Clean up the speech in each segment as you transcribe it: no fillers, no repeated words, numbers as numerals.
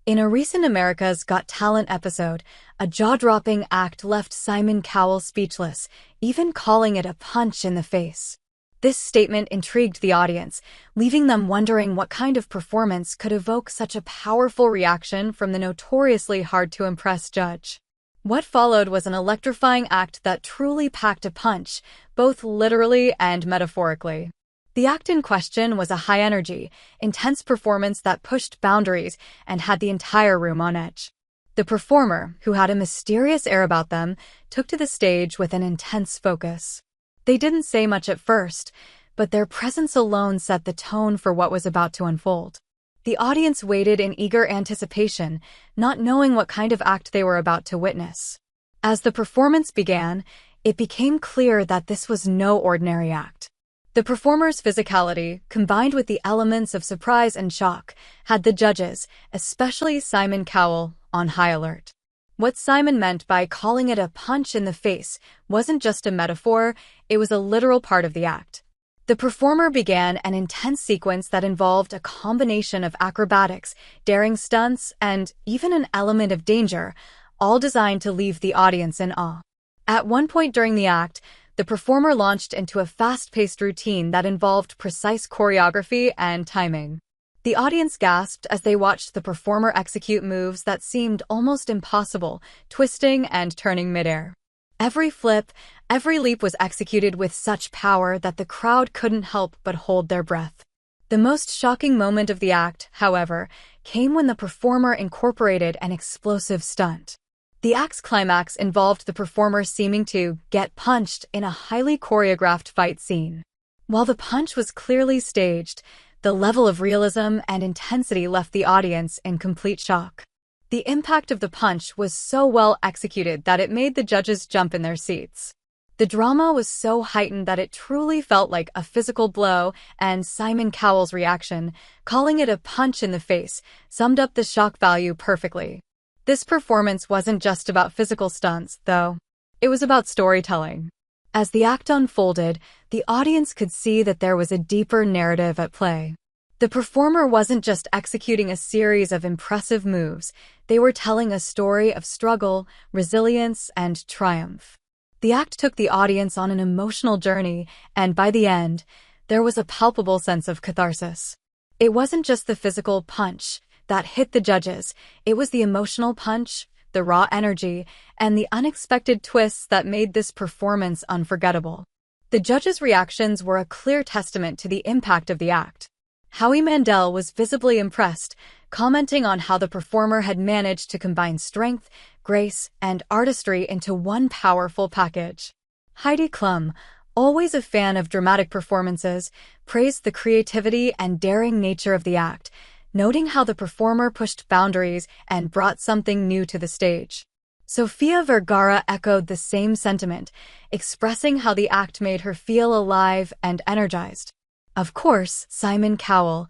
In a recent America's Got Talent episode, a jaw-dropping act left Simon Cowell speechless, even calling it a punch in the face. This statement intrigued the audience, leaving them wondering what kind of performance could evoke such a powerful reaction from the notoriously hard-to-impress judge. What followed was an electrifying act that truly packed a punch, both literally and metaphorically. The act in question was a high-energy, intense performance that pushed boundaries and had the entire room on edge. The performer, who had a mysterious air about them, took to the stage with an intense focus. They didn't say much at first, but their presence alone set the tone for what was about to unfold. The audience waited in eager anticipation, not knowing what kind of act they were about to witness. As the performance began, it became clear that this was no ordinary act. The performer's physicality, combined with the elements of surprise and shock, had the judges, especially Simon Cowell, on high alert. What Simon meant by calling it a punch in the face wasn't just a metaphor, it was a literal part of the act. The performer began an intense sequence that involved a combination of acrobatics, daring stunts, and even an element of danger, all designed to leave the audience in awe. At one point during the act, the performer launched into a fast-paced routine that involved precise choreography and timing. The audience gasped as they watched the performer execute moves that seemed almost impossible, twisting and turning midair. Every flip, every leap was executed with such power that the crowd couldn't help but hold their breath. The most shocking moment of the act, however, came when the performer incorporated an explosive stunt. The act's climax involved the performer seeming to get punched in a highly choreographed fight scene. While the punch was clearly staged, the level of realism and intensity left the audience in complete shock. The impact of the punch was so well executed that it made the judges jump in their seats. The drama was so heightened that it truly felt like a physical blow, and Simon Cowell's reaction, calling it a punch in the face, summed up the shock value perfectly. This performance wasn't just about physical stunts, though. It was about storytelling. As the act unfolded, the audience could see that there was a deeper narrative at play. The performer wasn't just executing a series of impressive moves, they were telling a story of struggle, resilience, and triumph. The act took the audience on an emotional journey, and by the end, there was a palpable sense of catharsis. It wasn't just the physical punch that hit the judges, it was the emotional punch, the raw energy, and the unexpected twists that made this performance unforgettable. The judges' reactions were a clear testament to the impact of the act. Howie Mandel was visibly impressed, commenting on how the performer had managed to combine strength, grace, and artistry into one powerful package. Heidi Klum, always a fan of dramatic performances, praised the creativity and daring nature of the act, noting how the performer pushed boundaries and brought something new to the stage. Sofia Vergara echoed the same sentiment, expressing how the act made her feel alive and energized. Of course, Simon Cowell,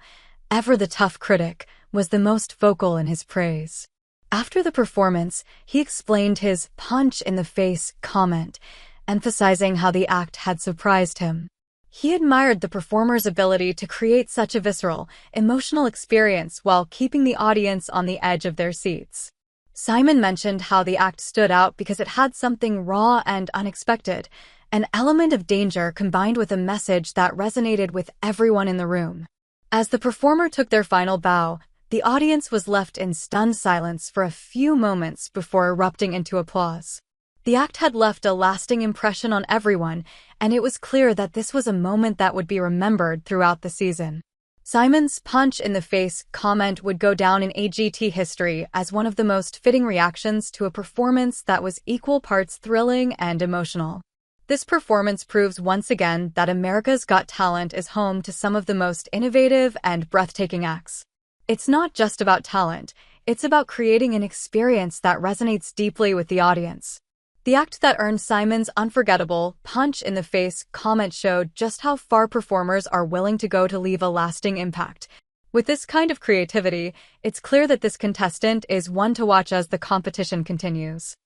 ever the tough critic, was the most vocal in his praise. After the performance, he explained his punch-in-the-face comment, emphasizing how the act had surprised him. He admired the performer's ability to create such a visceral, emotional experience while keeping the audience on the edge of their seats. Simon mentioned how the act stood out because it had something raw and unexpected, an element of danger combined with a message that resonated with everyone in the room. As the performer took their final bow, the audience was left in stunned silence for a few moments before erupting into applause. The act had left a lasting impression on everyone, and it was clear that this was a moment that would be remembered throughout the season. Simon's punch-in-the-face comment would go down in AGT history as one of the most fitting reactions to a performance that was equal parts thrilling and emotional. This performance proves once again that America's Got Talent is home to some of the most innovative and breathtaking acts. It's not just about talent, it's about creating an experience that resonates deeply with the audience. The act that earned Simon's unforgettable punch-in-the-face comment showed just how far performers are willing to go to leave a lasting impact. With this kind of creativity, it's clear that this contestant is one to watch as the competition continues.